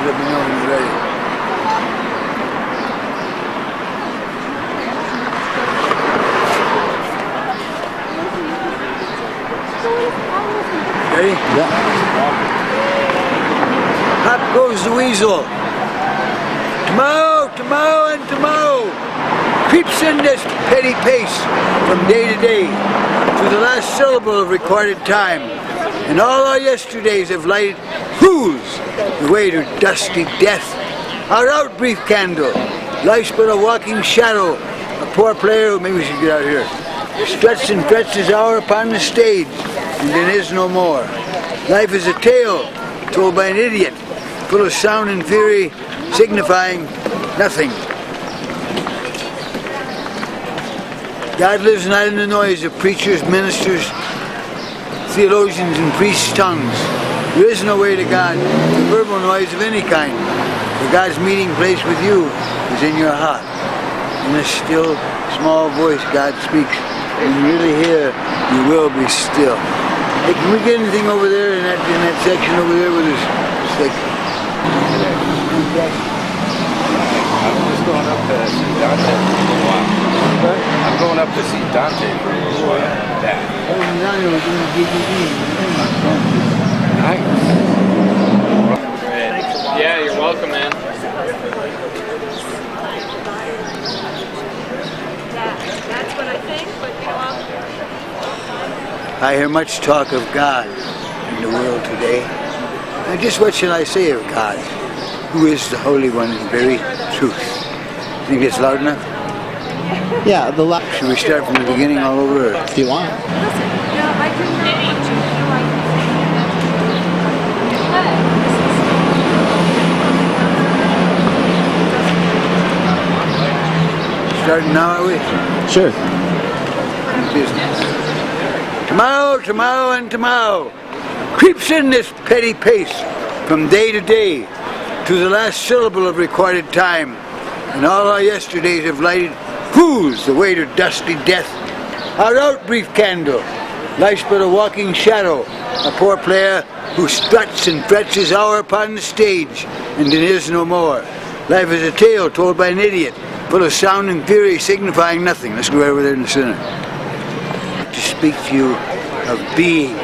let me know when you're ready. Ready? Yeah. Up goes the weasel. Tomorrow, tomorrow, and tomorrow creeps in this petty pace from day to day to the last syllable of recorded time. And all our yesterdays have lighted who's the way to dusty death. Our out, brief candle. Life's but a walking shadow. A poor player who, maybe we should get out here, stretched and stretched his hour upon the stage, and then is no more. Life is a tale told by an idiot, full of sound and fury, signifying nothing. God lives not in the noise of preachers, ministers, theologians, and priests' tongues. There is no way to God through verbal noise of any kind, for God's meeting place with you is in your heart. In a still, small voice, God speaks. When you really hear, you will be still. Hey, can we get anything over there in that section over there with his stick? I'm just going up to see Dante for a little while. What? I'm going up to see Dante for a little while. Yeah. Nice. Yeah, you're welcome, man. That's what I think, but you know, I hear much talk of God in the world today. And just what shall I say of God, who is the Holy One in very truth? Think it's loud enough? Yeah, the Should we start from the beginning all over? if you want. listen, you know, I do not want you to feel like Starting now, are we? Sure. Business. Tomorrow, tomorrow, and tomorrow creeps in this petty pace from day to day to the last syllable of recorded time, and all our yesterdays have lighted who's the way to dusty death. Our out, brief candle. Life's but a walking shadow, a poor player who struts and frets his hour upon the stage, and then is no more. Life is a tale told by an idiot, full of sound and fury, signifying nothing. Let's go over there in the center. To speak to you of being.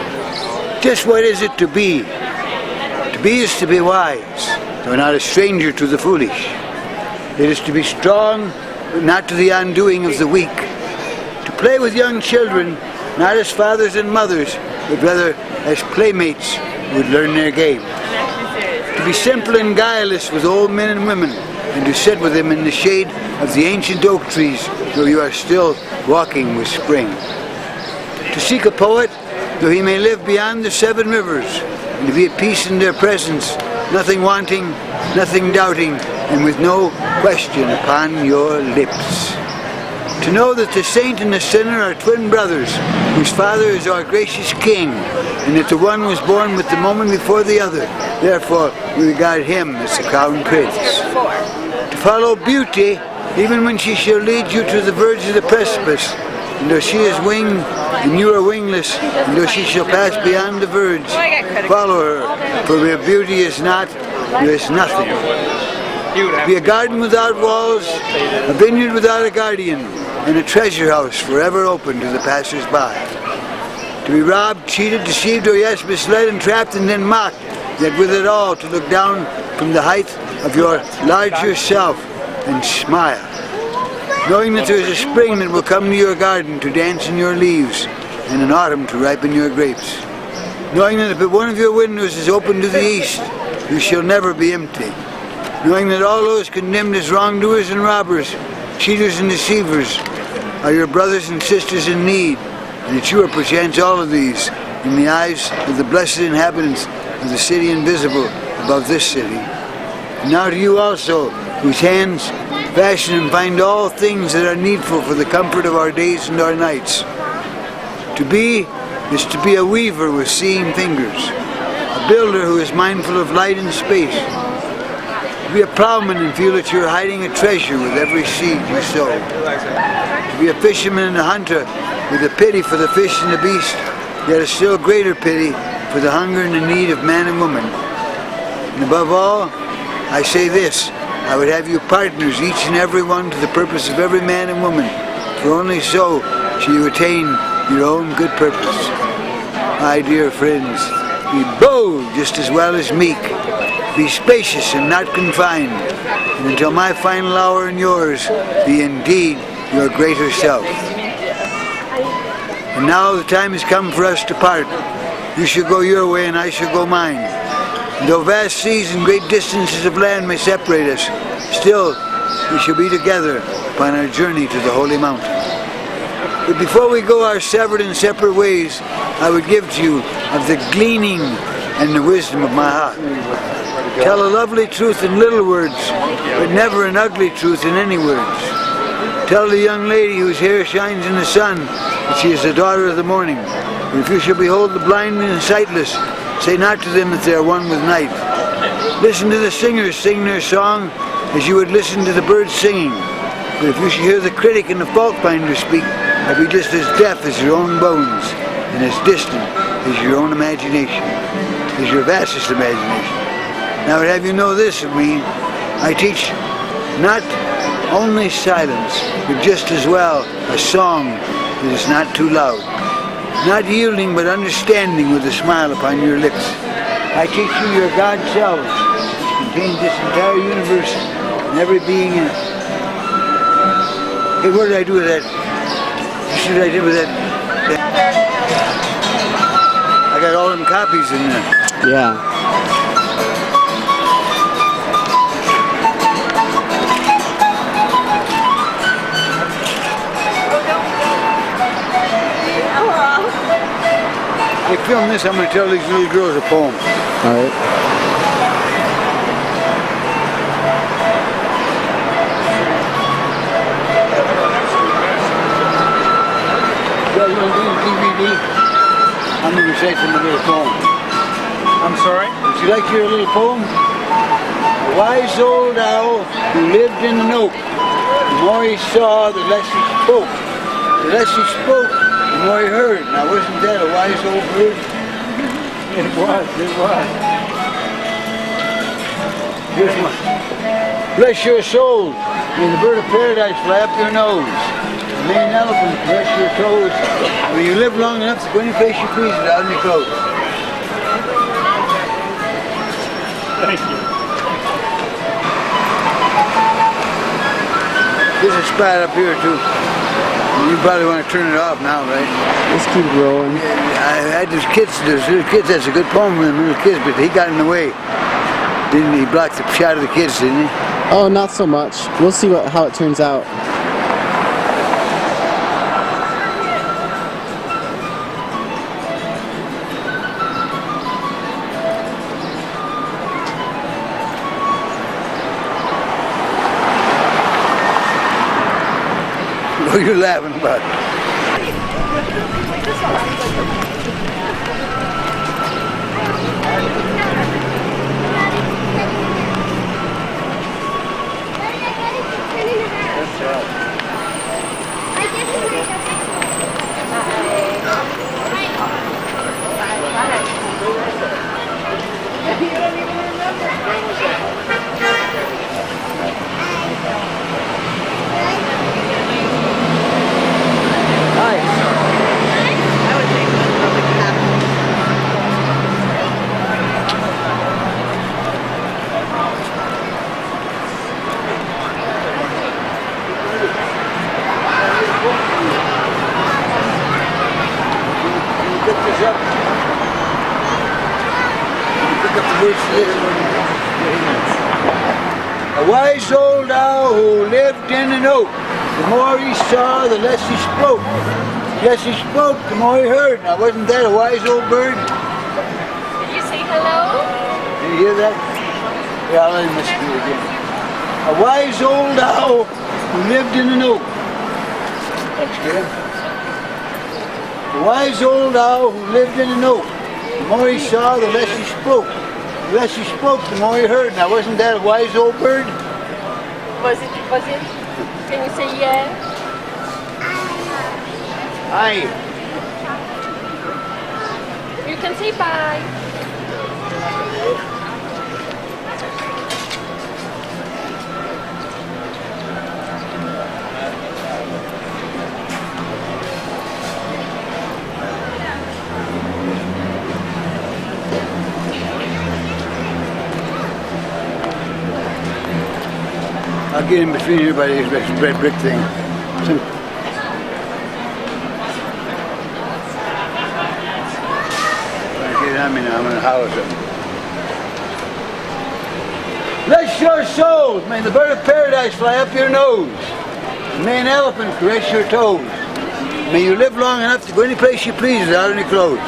Just what is it to be? To be is to be wise, though not a stranger to the foolish. It is to be strong, but not to the undoing of the weak. To play with young children, not as fathers and mothers, but rather as playmates would learn their game. To be simple and guileless with old men and women, and to sit with them in the shade of the ancient oak trees, though you are still walking with spring. To seek a poet, though he may live beyond the 7 rivers, and to be at peace in their presence, nothing wanting, nothing doubting, and with no question upon your lips. To know that the saint and the sinner are twin brothers, whose father is our gracious King, and that the one was born with the moment before the other, therefore we regard him as the crown prince. To follow beauty, even when she shall lead you to the verge of the precipice, and though she is winged, and you are wingless, and though she shall pass beyond the verge, follow her, for where beauty is not, there is nothing. To be a garden without walls, a vineyard without a guardian, and a treasure house forever open to the passers-by. To be robbed, cheated, deceived, or yes, misled, entrapped, and then mocked, yet with it all to look down from the height of your larger self and smile. Knowing that there is a spring that will come to your garden to dance in your leaves, and an autumn to ripen your grapes. Knowing that if one of your windows is open to the east, you shall never be empty. Knowing that all those condemned as wrongdoers and robbers, cheaters and deceivers, are your brothers and sisters in need, and that you are perchance all of these in the eyes of the blessed inhabitants of the city invisible above this city. And now to you also, whose hands fashion and find all things that are needful for the comfort of our days and our nights. To be is to be a weaver with seeing fingers, a builder who is mindful of light and space. To be a plowman and feel that you're hiding a treasure with every seed you sow. To be a fisherman and a hunter with a pity for the fish and the beast, yet a still greater pity for the hunger and the need of man and woman. And above all, I say this, I would have you partners, each and every one, to the purpose of every man and woman, for only so shall you attain your own good purpose. My dear friends, be bold just as well as meek. Be spacious and not confined. And until my final hour and yours, be indeed your greater self. And now the time has come for us to part. You shall go your way and I shall go mine. And though vast seas and great distances of land may separate us, still we shall be together upon our journey to the holy mountain. But before we go our severed and separate ways, I would give to you of the gleaning and the wisdom of my heart. Tell a lovely truth in little words, but never an ugly truth in any words. Tell the young lady whose hair shines in the sun that she is the daughter of the morning. And if you shall behold the blind and sightless, say not to them that they are one with night. Listen to the singers sing their song as you would listen to the birds singing. But if you should hear the critic and the fault finder speak, I'll be just as deaf as your own bones, and as distant as your own imagination, as your vastest imagination. Now I would have you know this of me, I teach not only silence, but just as well a song that is not too loud. Not yielding, but understanding with a smile upon your lips. I teach you your God selves, which contains this entire universe and every being in it. Hey, what did I do with that? What did I do with that? I got all them copies in there. Yeah. They film this, I'm going to tell these little girls a poem. All right. You guys want to do the DVD? I'm going to recite them a little poem. I'm sorry? Would you like to hear a little poem? A wise old owl who lived in an oak. The more he saw, the less he spoke. The less he spoke, the more he heard. Now wasn't that a wise old bird? It was. Here's one. Bless your soul. May the bird of paradise fly up your nose. May an elephant caress your toes. When you live long enough to go any place you please without any clothes. Thank you. There's a spot up here too. You probably want to turn it off now, right? Let's keep rolling. I had those little kids, that's a good poem for them little kids, but he got in the way. Didn't he? Blocked the shot of the kids, didn't he? Oh, not so much. We'll see how it turns out. What are you laughing about? A wise old owl who lived in an oak. The more he saw, the less he spoke. The less he spoke, the more he heard. Now, wasn't that a wise old bird? Did you say hello? Did you hear that? Yeah, I'll let him listen to it again. A wise old owl who lived in an oak. That's good. A wise old owl who lived in an oak. The more he saw, the less he spoke. The less he spoke, the more he heard. Now, wasn't that a wise old bird? Was it? Can you say yeah? Aye. You can say bye. I'll get in between here by this red brick thing. Get on me now, I'm gonna holler something. Bless your souls! May the bird of paradise fly up your nose. May an elephant caress your toes. May you live long enough to go any place you please without any clothes.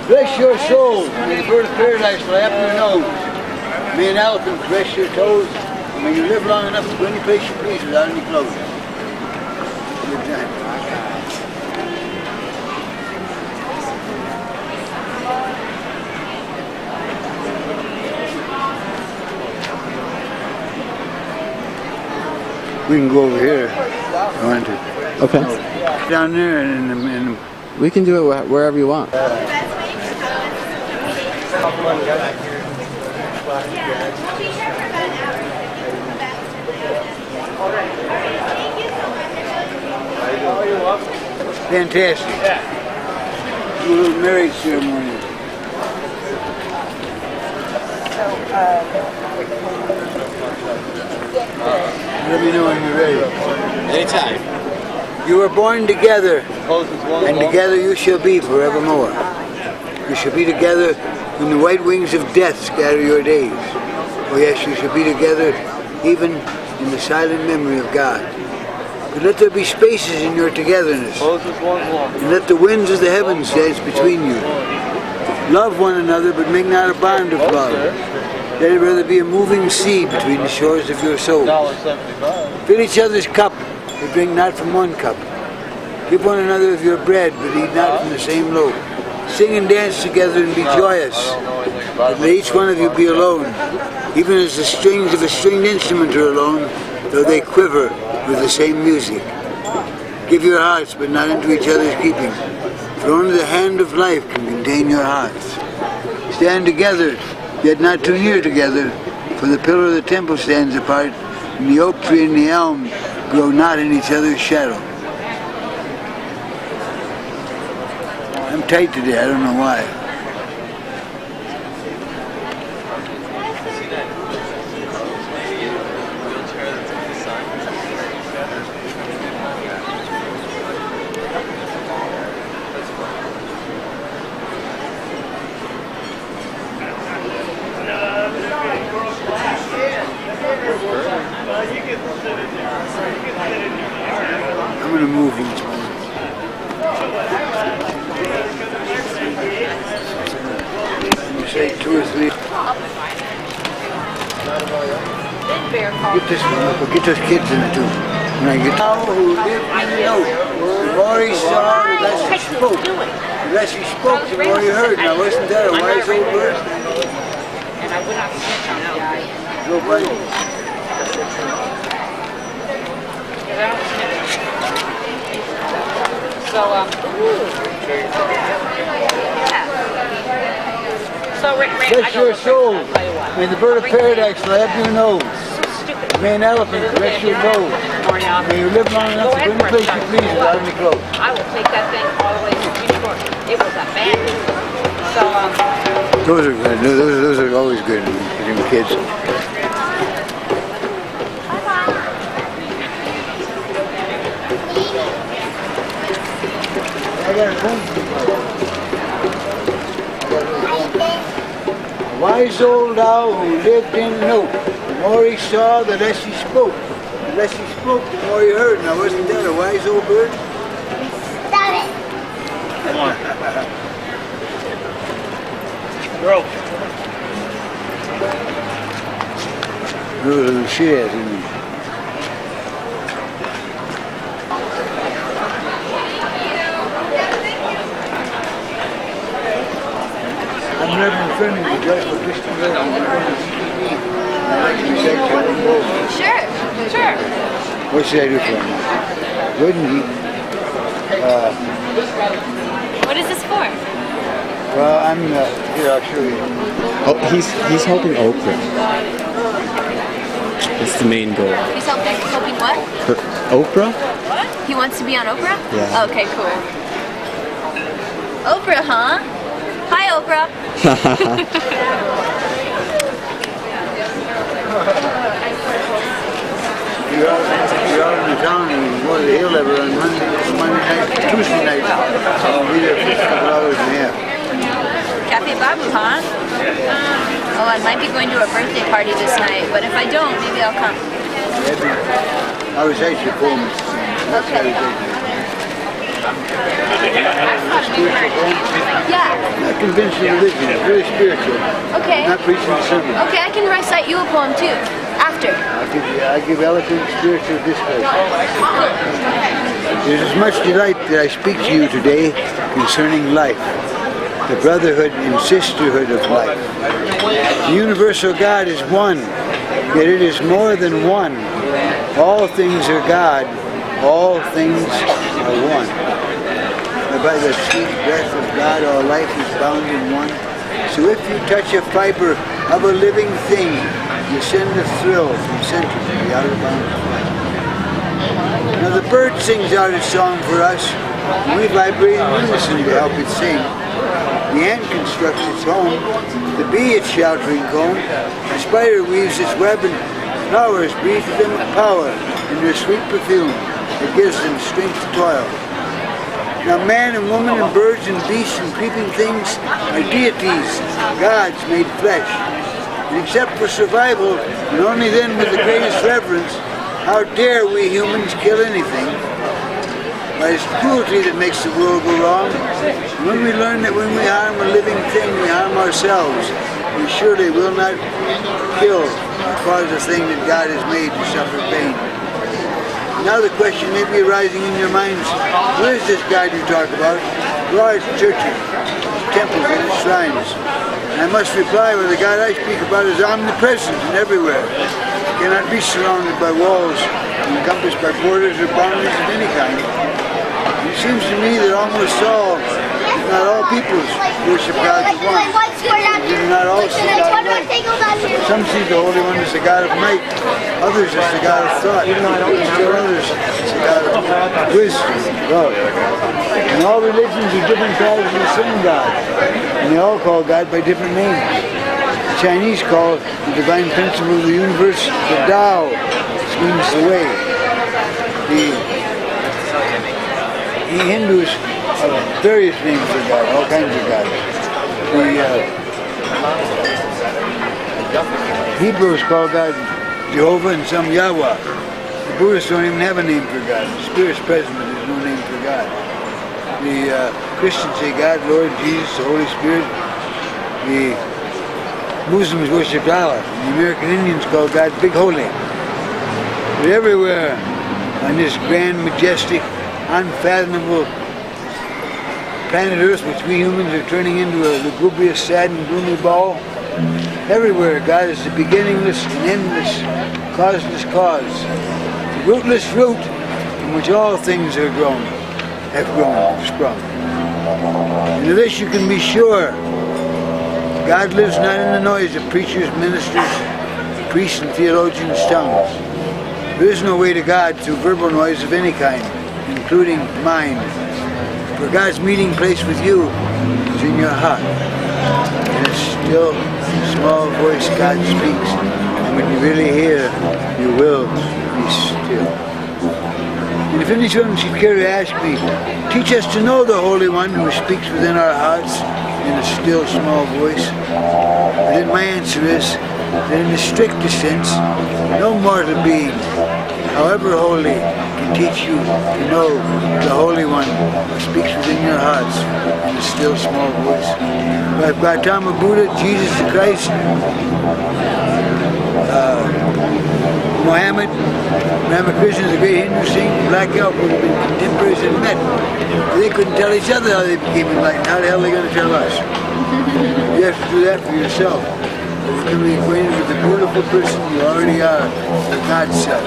Bless your souls. May the bird of paradise fly up your nose. May an elephant caress your toes. May you live long enough to go any place you please without any clothes. Good time. We can go over here if you want to. Okay. Down there and We can do it wherever you want. fantastic. Do a little marriage ceremony. Let me know when you're ready. Anytime. You were born together, and together you shall be forevermore. You shall be together when the white wings of death scatter your days. Oh yes, you shall be together even in the silent memory of God. But let there be spaces in your togetherness, and let the winds of the heavens dance between you. Love one another, but make not a bond of love. Let it rather be a moving sea between the shores of your souls. Fill each other's cup, but drink not from one cup. Give one another of your bread, but eat not from the same loaf. Sing and dance together and be joyous. But let each one of you be alone, even as the strings of a stringed instrument are alone, though they quiver with the same music. Give your hearts, but not into each other's keeping, for only the hand of life can contain your hearts. Stand together, yet not too near together, for the pillar of the temple stands apart, and the oak tree and the elm grow not in each other's shadow. I'm tight today, I don't know why. I'm going to move each one. You say 2 or 3. Get this one up, get those kids in it too. When I get now who lived in the oak, the more he saw, the less he spoke. The less he spoke, the more he heard. Now wasn't that a wise old bird? And I would not snitch on the guy. No, buddy. So, Bless your soul. May the bird of paradise fly up your nose. May an elephant caress your toes. May you live long enough to go any place you please without any clothes. I will take that thing all the way to Muskegon. It was a bad So, Those are good. Those are always good for young kids. I got a phone. A wise old owl who lived in the oak. The more he saw, the less he spoke. The less he spoke, the more he heard. Now wasn't that a wise old bird? Stop it. Come on. Girl. Little shit ass in me. I'm Reverend Friendly, the judge for Christian Living. I'm going to CTV. I'd like to be secretary in Boulder. sure. What should I do for him? Wouldn't he? What is this for? Well, I'm, here, I'll show you. Oh, he's helping Oprah. It's the main goal. He's hoping what? For Oprah? He wants to be on Oprah? Yeah. Okay, cool. Oprah, huh? Hi, Oprah. You're out in the town and go to the hill ever on Monday night, Tuesday night. I'll be there for a couple hours and a half. Cafe Babu, huh? Oh, I might be going to a birthday party this night, but if I don't, maybe I'll come. I was actually poem. Okay. Spiritual poem. Yeah. Not conventional religion, it's very spiritual. Okay. Not preaching a sermon. Okay, I can recite you a poem too. After. I give eloquent spiritual discourse. It is as much delight that I speak to you today concerning life, the brotherhood and sisterhood of life. The universal God is one, yet it is more than one. All things are God, all things are one. And by the sweet breath of God, all life is bound in one. So if you touch a fiber of a living thing, you send a thrill from center to the outer bound of life. Now the bird sings out its song for us, and we vibrate in unison to help it sing. The ant constructs its home, the bee its sheltering comb, the spider weaves its web, and flowers breathe to them power in their sweet perfume that gives them strength to toil. Now man and woman and birds and beasts and creeping things are deities, gods made flesh. And except for survival, and only then with the greatest reverence, how dare we humans kill anything? But it's cruelty that makes the world go wrong. And when we learn that when we harm a living thing, we harm ourselves, we surely will not kill or cause a thing that God has made to suffer pain. Now the question may be arising in your minds, who is this God you talk about? Well, it's churches, it's temples, and it's shrines. And I must reply, well, the God I speak about is omnipresent and everywhere. He cannot be surrounded by walls, encompassed by borders or boundaries of any kind. And it seems to me that almost all, if not all peoples, worship God as one. They do not all see God as right. Some see the Holy One as the God of might, others as the God of thought, still others as the God of wisdom, love. And all religions are different tribes of the same God, and they all call God by different names. The Chinese call the divine principle of the universe the Tao, which means the way. The Hindus have various names for God, all kinds of gods. The Hebrews call God Jehovah and some Yahweh. The Buddhists don't even have a name for God. The Spirit's present, but there's no name for God. The Christians say God, Lord, Jesus, the Holy Spirit. The Muslims worship Allah. The American Indians call God Big Holy. But everywhere on this grand, majestic, unfathomable planet Earth, which we humans are turning into a lugubrious, sad and gloomy ball, everywhere God is the beginningless and endless, causeless cause, the rootless root from which all things have grown, sprung. And of this you can be sure. God lives not in the noise of preachers, ministers, priests and theologians' tongues. There is no way to God through verbal noise of any kind, including mine. For God's meeting place with you is in your heart. In a still, small voice God speaks, and when you really hear, you will be still. And if anyone should care to ask me, teach us to know the Holy One who speaks within our hearts in a still, small voice, then my answer is that in the strictest sense, no mortal being, however holy, can teach you to know the Holy One who speaks within your hearts in a still, small voice. Like Gautama Buddha, Jesus the Christ, Muhammad, Ramakrishna, the great Hindu saint, Black Elk would have been contemporaries and met. They couldn't tell each other how they became enlightened. How the hell are they going to tell us? You have to do that for yourself. You can be acquainted with the beautiful person you already are, the God's self.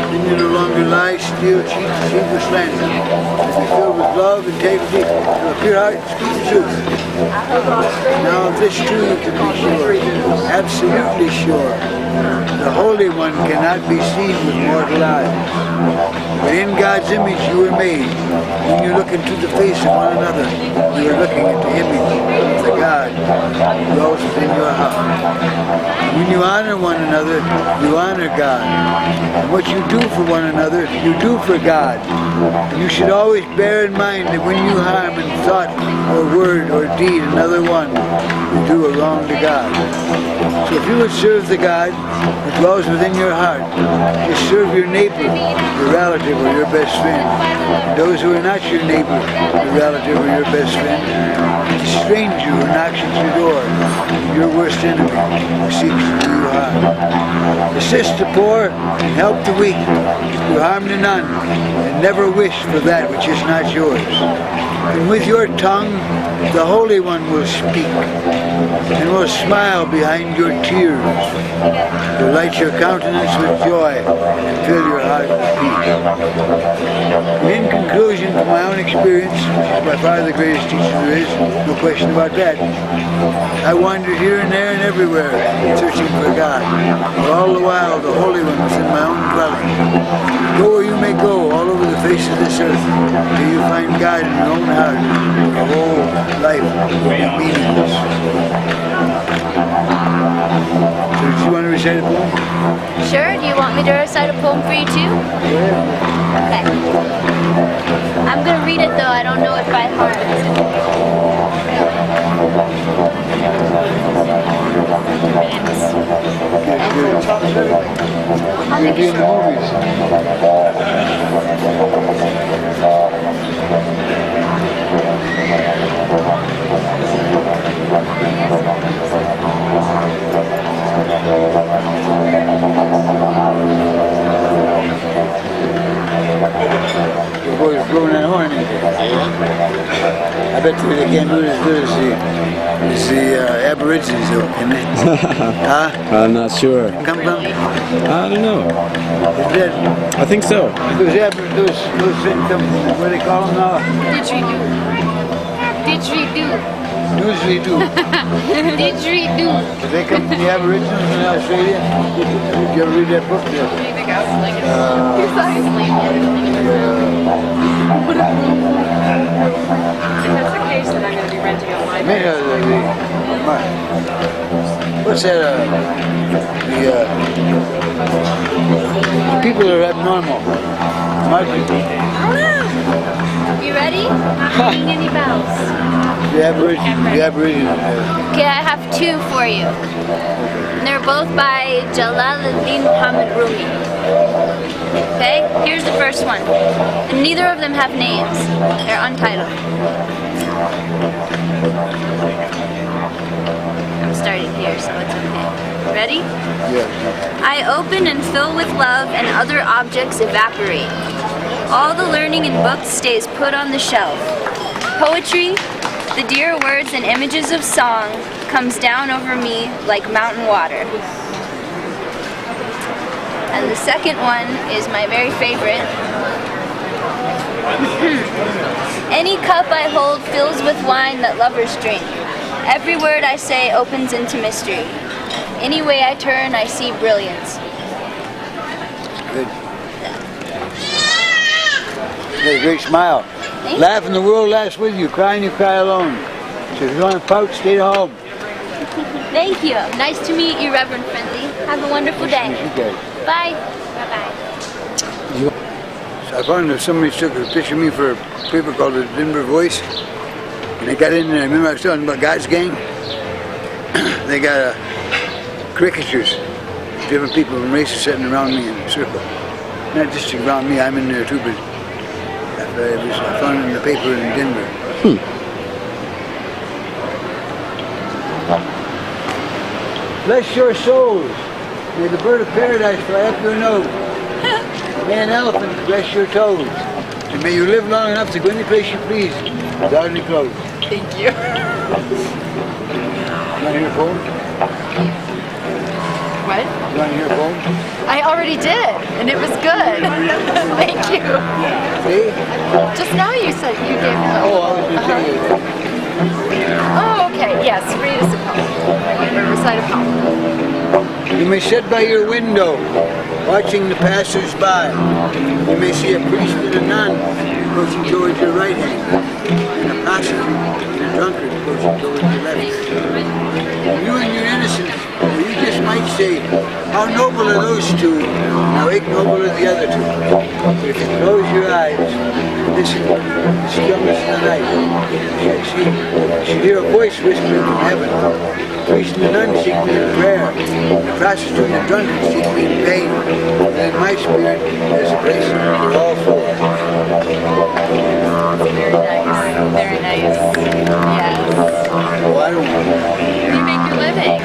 Then you no longer lie, steal, cheat, deceive, or slander. You'll be filled with love, integrity, and a pure heart, speak the truth. Now of this too you can be sure, absolutely sure. The Holy One cannot be seen with mortal eyes. But in God's image you were made. When you look into the face of one another, you are looking at the image of the God who dwells within your heart. When you honor one another, you honor God. And what you do for one another, you do for God. And you should always bear in mind that when you harm in thought or word or deed another one, you do a wrong to God. So if you would serve the God who dwells within your heart, just serve your neighbor, your relative, or your best friend. And those who are not your neighbor, your relative, or your best friend, the stranger who knocks at your door, your worst enemy, who seeks to do you harm. Assist the poor and help the weak. Do harm to none, and never wish for that which is not yours. And with your tongue, the Holy One will speak, and will smile behind your tears, will light your countenance with joy, and fill your heart with peace. And in conclusion, from my own experience, which is by far the greatest teacher there is, no question about that, I wandered here and there and everywhere, searching for God, but all the while the Holy One was in my own dwelling. Go where you may go, all over the face of this earth, till you find God in your own heart. Your whole life will be meaningless. So do you want to recite a poem? Sure. Do you want me to recite a poem for you too? Yeah. Okay. I'm going to read it though. I don't know it by heart. Okay, good. You're doing the movies. Your boy's blowing that horn. I bet they can't do it as good as the Aborigines do, can they? Huh? I'm not sure. Come from? I don't know. Is that I think so. those things come from, what do they call them now? Didgeridoo. Didgeridoo. Didgeridoo. Did they come from the Aboriginals in Australia? Did you ever read that book? If that's the case, then I'm going to be renting out my bed. What's that? The people that are abnormal. You ready? Not ringing any bells. The Aborigines. Okay, I have two for you. And they're both by Jalaluddin Muhammad Rumi. Okay, here's the first one. And neither of them have names. They're untitled. I'm starting here, so it's okay. Ready? Yes. I open and fill with love, and other objects evaporate. All the learning in books stays put on the shelf. Poetry, the dear words and images of song, comes down over me like mountain water. And the second one is my very favorite. Any cup I hold fills with wine that lovers drink. Every word I say opens into mystery. Any way I turn, I see brilliance. Good. You got a great smile. Thank Laugh and the world laughs with you. Cry and you cry alone. So if you want to pout, stay at home. Thank you. Nice to meet you, Reverend Friendly. Have a wonderful day. Okay. Bye. Bye-bye. So I found that somebody took a picture of me for a paper called The Denver Voice. And I got in there. I remember I was talking about God's gang. They got caricatures. Different people from races sitting around me in a circle. Not just around me, I'm in there too, but I found it in the paper in Denver. Bless your souls. May the bird of paradise fly up your nose. May an elephant bless your toes. And may you live long enough to go any place you please without any clothes. Thank you. Want to hear a poem? What? You want to hear a poem? I already did, and it was good. Thank you. See? Just now you said you gave him. Oh, I was going to tell you. Oh, okay. Yes, read us a poem. Or recite a poem. You may sit by your window, watching the passers-by. You may see a priest and a nun approaching towards your right hand, and a prostitute and a drunkard approaching towards your left. You in your innocence, or you just might say, how noble are those two, how ignoble are the other two. But if you close your eyes, listen to the stillness of the night, you should hear a voice whispering from heaven. The priest and the nun seek me in prayer, the prostitute and the drunkard seek me in pain, and in my spirit there's a place for all four. Very nice. Very nice. Yes. Oh, I don't know. You make your living.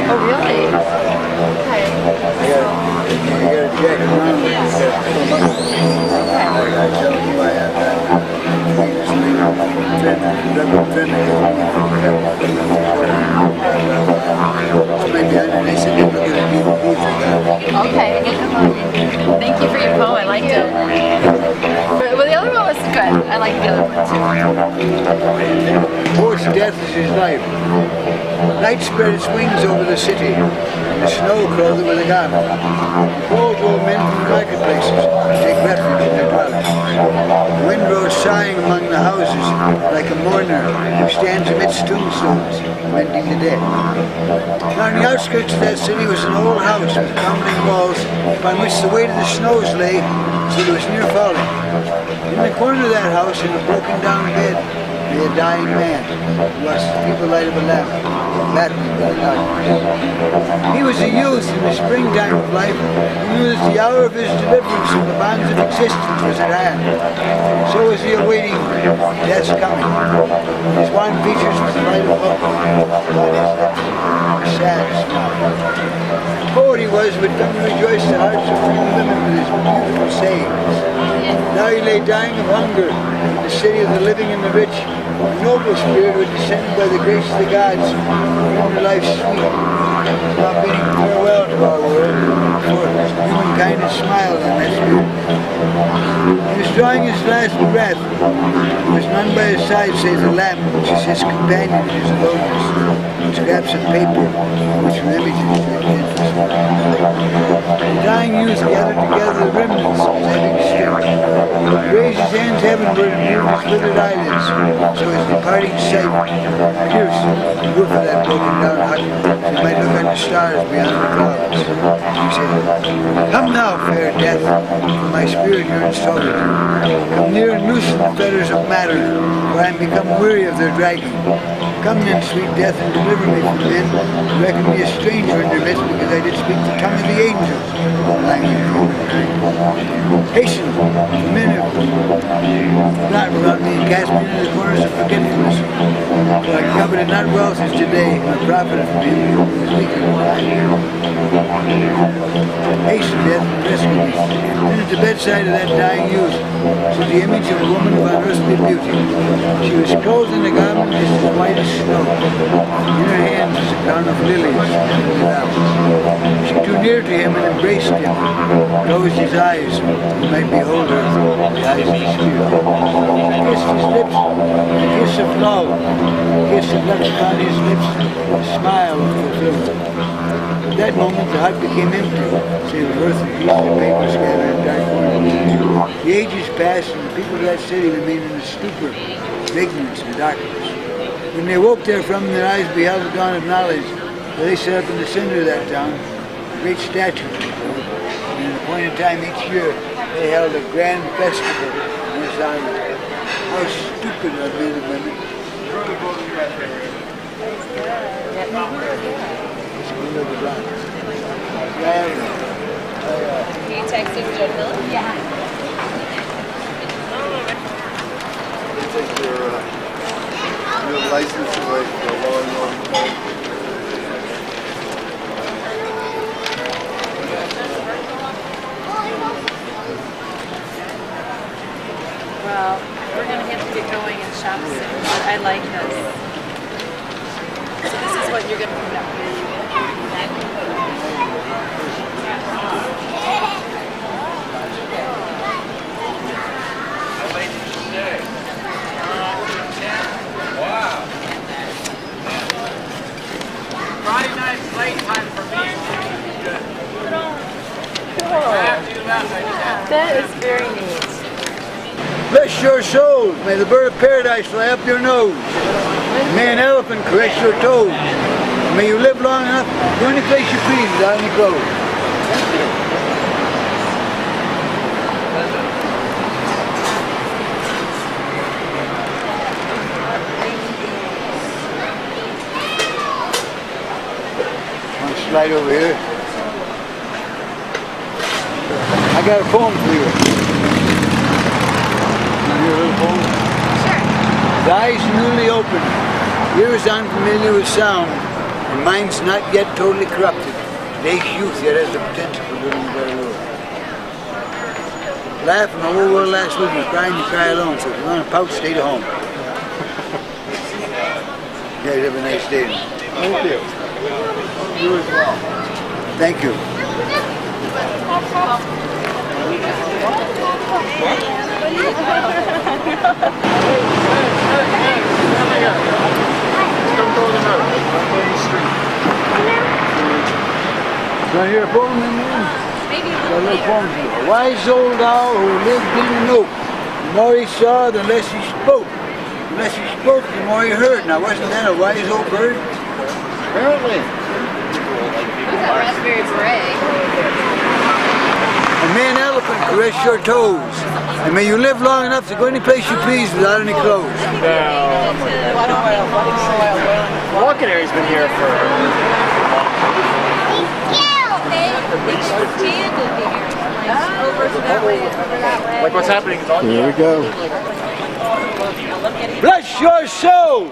Oh, really? Okay. I gotta check around. I tell you I have that. Reverend Friendly. Maybe I said look at a DVD. Okay. Thank you for your poem. I liked it. Well, the other one was good. I liked the other one too. Poet's death is his life. Night spread its wings over the city, and the snow clothed it with a garment. Cold drove men from the marketplaces to take refuge in their dwellings. The wind rose sighing among the houses like a mourner who stands amidst tombstones, lamenting the dead. Now, on the outskirts of that city was an old house with crumbling walls upon which the weight of the snows lay, so it was near falling. In the corner of that house, in a broken down bed, lay a dying man who watched the feeble light of a lamp, battling with the darkness. He was a youth in the springtime of life who knew that the hour of his deliverance from the bonds of existence was at hand. So was he awaiting death's coming. His wan features was the light of hope, a sad smile. Poet he was, would come to rejoice the hearts of free women with his beautiful sayings. Now he lay dying of hunger in the city of the living and the rich. A noble spirit who had descended by the grace of the gods to render life sweet. Now bidding farewell to our world, for humankind had smiled on that spirit. He was drawing his last breath. There was none by his side save the lamp, which is his companion in his aloneness, and scraps of paper, which were images of his interest. The dying youth gathered together the remnants of his heavy strength. He raised his hands heavenward and moved his withered eyelids, so his departing sight pierced the roof of that broken down hut, so he might look on the stars beyond the clouds. He said, "Come now, fair death, for my spirit yearns toward you. Come near and loosen the fetters of matter, for I am become weary of their dragging. Come then, sweet death, and deliver me from men who reckon me a stranger in their midst because I did speak the tongue of the angels, the language of humankind. Hasten, the men who not around me and cast me into the corners of forgetfulness. For I coveted not wealth as today, nor profited from him who was weaker than I. Hasten, death, and rescue me." Then at the bedside of that dying youth stood the image of a woman of unearthly beauty. She was clothed in a garment just as white as snow. In her hands was a crown of lilies hanging down. She drew near to him and embraced him, closed his eyes, he might behold her, the eyes of the spirit. She kissed his lips, a kiss of love, a kiss that left upon his lips a smile of fulfillment. At that moment the hut became empty, save of earth and pieces of paper scattered in dark corners. The ages passed and the people of that city remained in a stupor of ignorance and darkness. When they woke therefrom, their eyes beheld the dawn of knowledge, for they set up in the center of that town a great statue. And at an appointed time each year, they held a grand festival in his honor. How stupid are men and women. You texting Joe Miller? Yeah. Take your license away for a long, long time. Well, we're going to have to get going and shop soon, but I like this. So this is what you're going to put up with. Friday night's playtime for me. That is very neat. Bless your souls. May the bird of paradise fly up your nose. May an elephant caress your toes. May you live long enough to go any place you please without any clothes. Want to slide over here? I got a poem for you. Want to hear a little poem? Sure. The eyes newly open, ears unfamiliar with sound, and minds not yet totally corrupted. Today's youth yet has the potential for living a better world. Laugh and the whole world laughs with you, crying you cry alone, so if you want to pout, stay at home. You guys have a nice day. Thank you. You as well. Thank you. Want to hear a poem in there? Maybe a Got a little little later. poem for you. A wise old owl who lived in an oak. The more he saw, the less he spoke. The less he spoke, the more he heard. Now, wasn't that a wise old bird? Apparently. Who's that raspberry beret? And may an elephant caress your toes. And may you live long enough to go any place you please without any clothes. Walking area's been here for like what's happening is on Here we go. Bless your souls!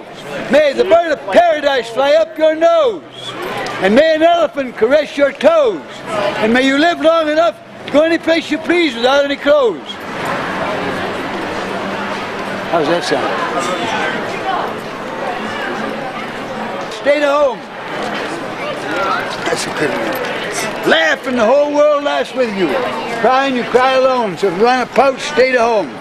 May the bird of paradise fly up your nose. And may an elephant caress your toes. And may you live long enough to go any place you please without any clothes. How's that sound? Stay at home. That's a good one. Laugh and the whole world laughs with you. Cry and you cry alone. So if you want to pout, stay at home.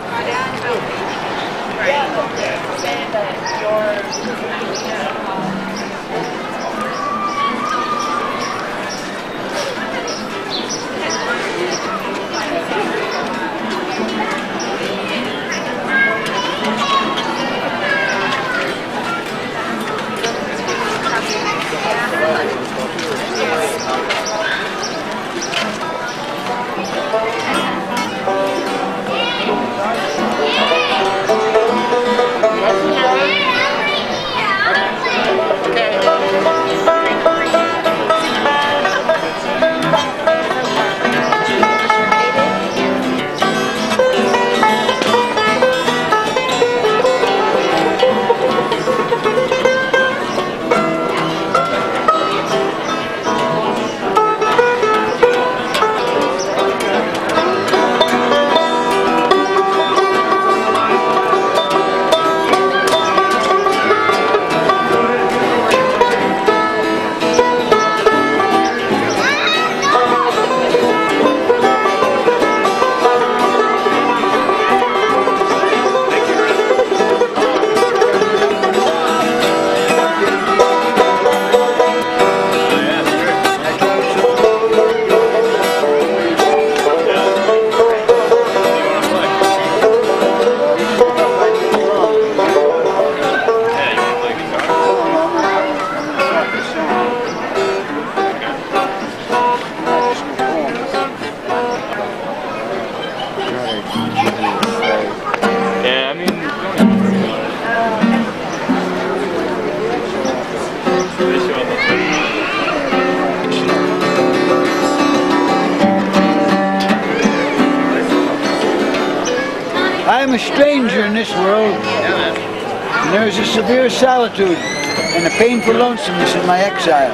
I'm a stranger in this world, and there is a severe solitude and a painful lonesomeness in my exile.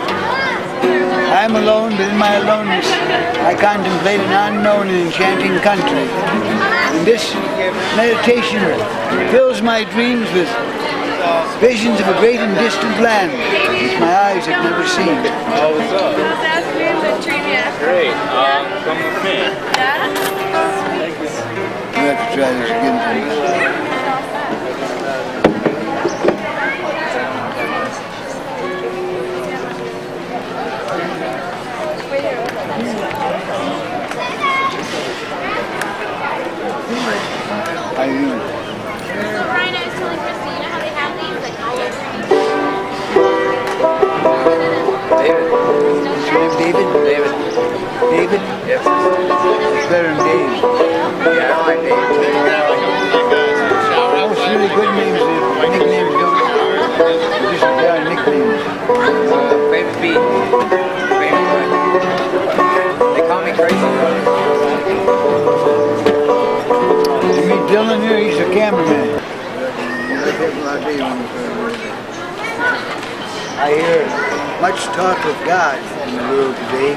I am alone, but in my aloneness I contemplate an unknown and enchanting country. And this meditation fills my dreams with visions of a great and distant land which my eyes have never seen. Oh, what's up? How's afternoon the trivia? Great. Come with me. Yeah? You have to try this again. How you doing? So Brian, I was telling Christina how they have these like all over. David. Is your name David? David. David? Yes. It's better than Dave. Yeah, I like David. Most really good names, nicknames don't. They're just nicknames. Baby B. Baby B. They call me crazy. You meet Dylan here? He's the cameraman. I hear much talk of God in the world today.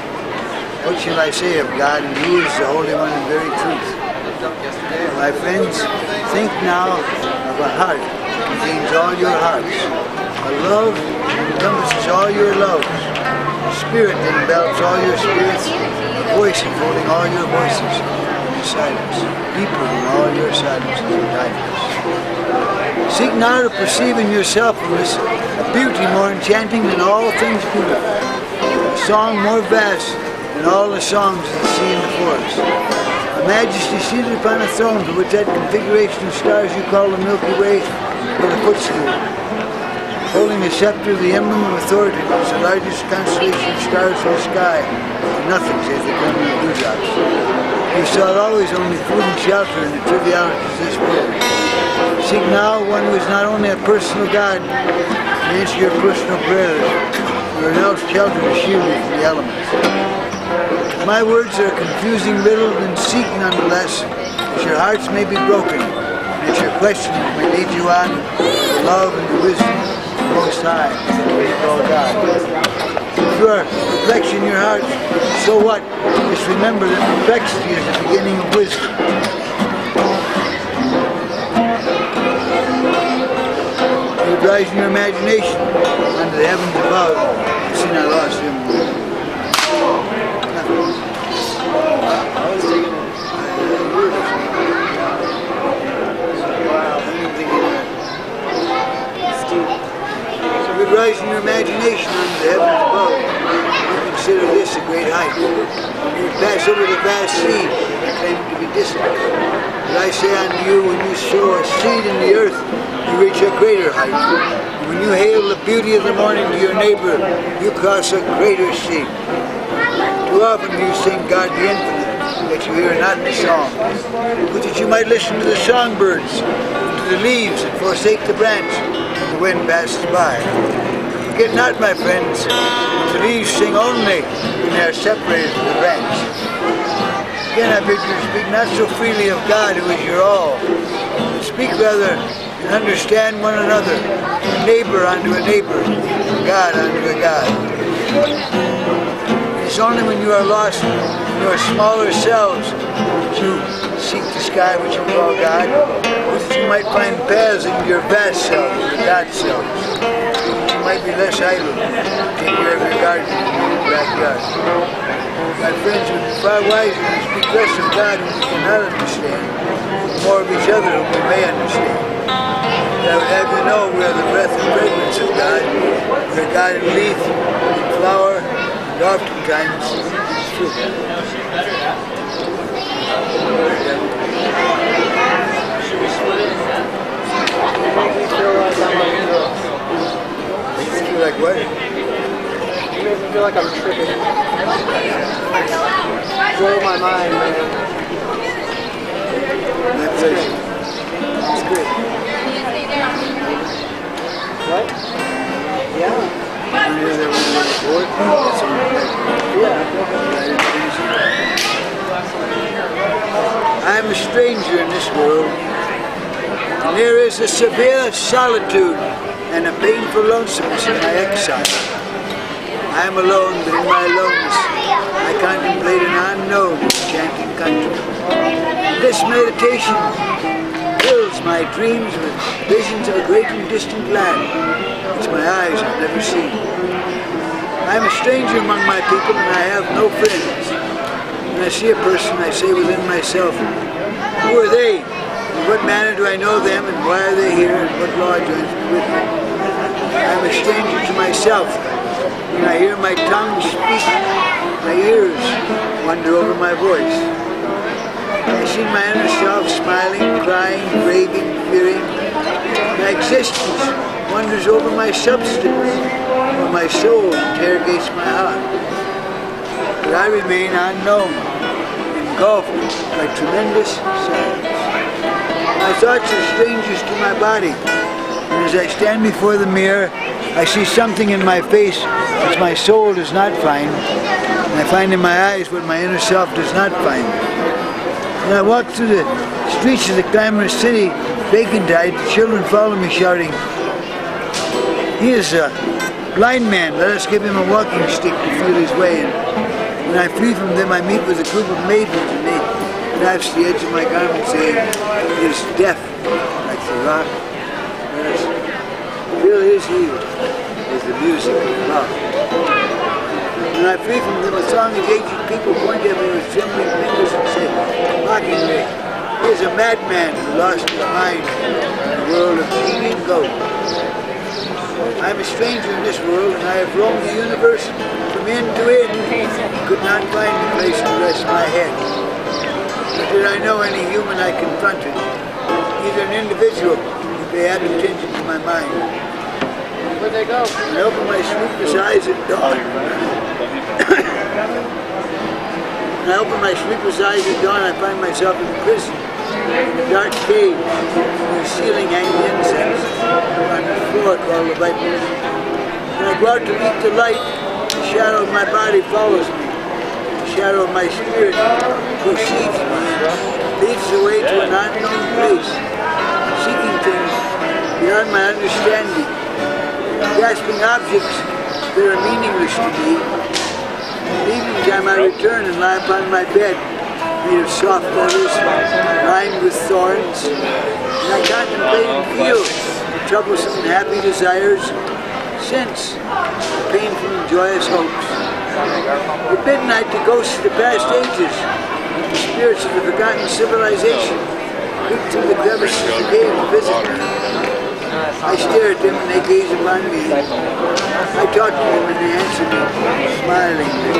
What shall I say of God? And He is the Holy One in very truth. My friends, think now of a heart that contains all your hearts. A love that encompasses all your loves. A spirit that envelops all your spirits. A voice enfolding all your voices. Silence, deeper than all your silence and darkness. Seek now to perceive in yourself a beauty more enchanting than all things beautiful, a song more vast than all the songs of the sea and the forest, a majesty seated upon a throne for which that configuration of stars you call the Milky Way but a footstool, holding the scepter of the emblem of authority that is the largest constellation of stars in the sky, and nothing save the glimmer of dewdrops. You sought always only food and shelter in the trivialities of this world. Seek now one who is not only a personal God, and answer your personal prayers, you are now sheltered and shielded from the elements. If my words are a confusing riddle, then seek nonetheless, that your hearts may be broken, and that your questions may lead you on to love and to wisdom of the Most High, the call God. If you are perplexed in your heart, so what? Just remember that perplexity is the beginning of wisdom. You would rise in your imagination unto the heavens above. You see, I lost him. So you would rise in your imagination unto the heavens above. Consider this a great height. You would pass over the vast sea, claiming to be distant. But I say unto you, when you sow a seed in the earth, you reach a greater height. And when you hail the beauty of the morning to your neighbor, you cross a greater sea. Too often you sing God the Infinite, yet you hear not the song. Would that you might listen to the songbirds, and to the leaves that forsake the branch, when the wind passes by. Forget not, my friends, the leaves sing only when they are separated from the branch. Again, I bid you speak not so freely of God, who is your all, but speak rather and understand one another, a neighbor unto a neighbor, a God unto a God. It is only when you are lost in your smaller selves that you seek the sky which you call God, that you might find paths into your vast selves, your God selves. Might be less idle, take care of your garden and your backyard. My friends, would be far wiser to speak less of God whom we cannot understand, and more of each other whom we may understand. And I would have you know we are the breath and fragrance of God. We are God in leaf, in flower, and oftentimes in fruit. Like what? It makes me feel like I'm tripping. Blow my mind, man. That's great. It's great. What? Yeah. You hear that one on the board? That's on the back. Yeah. I am a stranger in this world, and there is a severe solitude and a painful lonesomeness in my exile. I am alone, but in my aloneness I contemplate an unknown, enchanting country. This meditation fills my dreams with visions of a great and distant land, which my eyes have never seen. I am a stranger among my people, and I have no friends. When I see a person, I say within myself, who are they? In what manner do I know them, and why are they here, and what law joins me with them? I am a stranger to myself. When I hear my tongue speak, my ears wander over my voice. I see my inner self smiling, crying, raving, fearing. My existence wanders over my substance, while my soul interrogates my heart. But I remain unknown, engulfed by tremendous silence. My thoughts are strangers to my body, and as I stand before the mirror, I see something in my face which my soul does not find, and I find in my eyes what my inner self does not find. When I walk through the streets of the glamorous city, vacant-eyed, the children follow me shouting, "He is a blind man, let us give him a walking stick to feel his way." And when I flee from them, I meet with a group of maidens, and they grasp the edge of my garment, saying, "He is deaf like the rock. Let us fill his ears with the music of love." When I flee from them, a throng of aged people point at me with trembling fingers and say, mockingly, "He is a madman who lost his mind in a world of eating goat." I am a stranger in this world, and I have roamed the universe from end to end, and could not find a place to rest my head. Nor did I know any human I confronted, either an individual who pay apt attention to my mind. Where'd they go? When I open my sleepless eyes at dawn, when I open my sleepless eyes at dawn, I find myself in prison, in a dark cave, where the ceiling hangs incense, on the floor called the vipers. When I go out to meet the light, the shadow of my body follows me. The shadow of my spirit proceeds me, leads the way to an unknown place, seeking things beyond my understanding, grasping objects that are meaningless to me. At evening time I return and lie upon my bed, made of soft feathers, lined with thorns, and I contemplate and feel the troublesome and happy desires, sense the painful and joyous hopes. At midnight the ghosts of the past ages, the spirits of the forgotten civilization, creep through the crevices of the cave to visit me. I stare at them and they gaze upon me. I talk to them and they answer me, smilingly.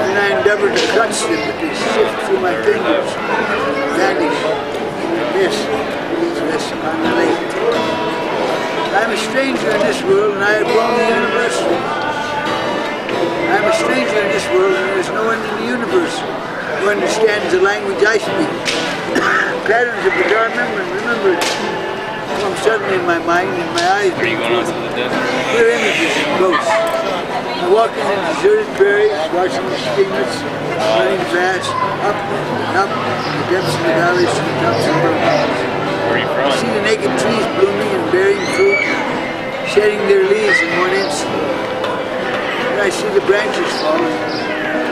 Then I endeavor to touch them, but they sift through my fingers, vanish in the mist that rests upon the lake. I am a stranger in this world and I have roamed the universe. I am a stranger in this world and there is no one in the universe who understands the language I speak. Patterns of bizarre remembered come suddenly in my mind and my eyes become clear images and ghosts. I walk in the deserted prairies, watching the streamlets running fast, up and up in the depths of the valleys to the tops of the mountains. I see the naked trees blooming and bearing fruit, shedding their leaves in one instant. And I see the branches falling,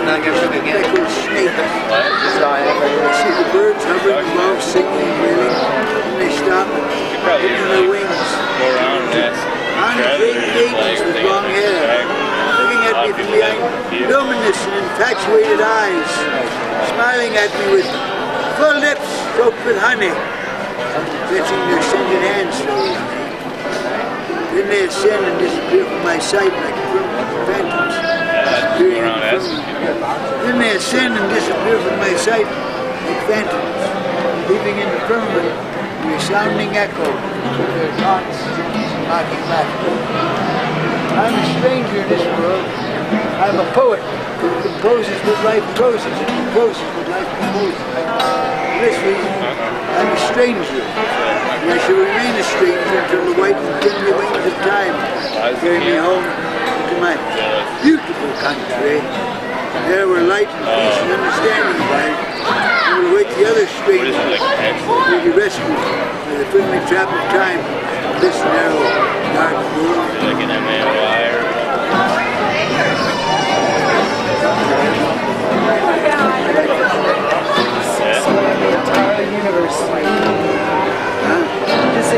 like speckled snakes. I see the birds hovering above, singing and wailing, and they stop, opening their wings. On the great maidens with long hair, looking at me from behind luminous and infatuated eyes, smiling at me with full lips stroked with honey, stretching their scented hands towards me. Then they ascend and disappear from my sight like phantoms. Then they ascend and disappear from my sight like phantoms, leaving in the firmament a resounding echo of their taunts and mocking laughter. I'm a stranger in this world. I'm a poet who composes what life proses and composes what life composes. For this reason, I'm a stranger, and I shall remain a stranger until the white and tender wings of time carry me home to my beautiful country. There where light and peace and understanding abide, and will await the other strangers who will be rescued by the friendly trap of time of this narrow, dark world. Like an MAOI or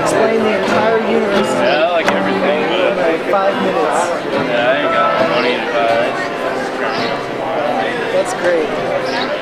explain the entire universe to me Yeah, I like everything. in like 5 minutes. Yeah, I ain't got no money to buy. That's great.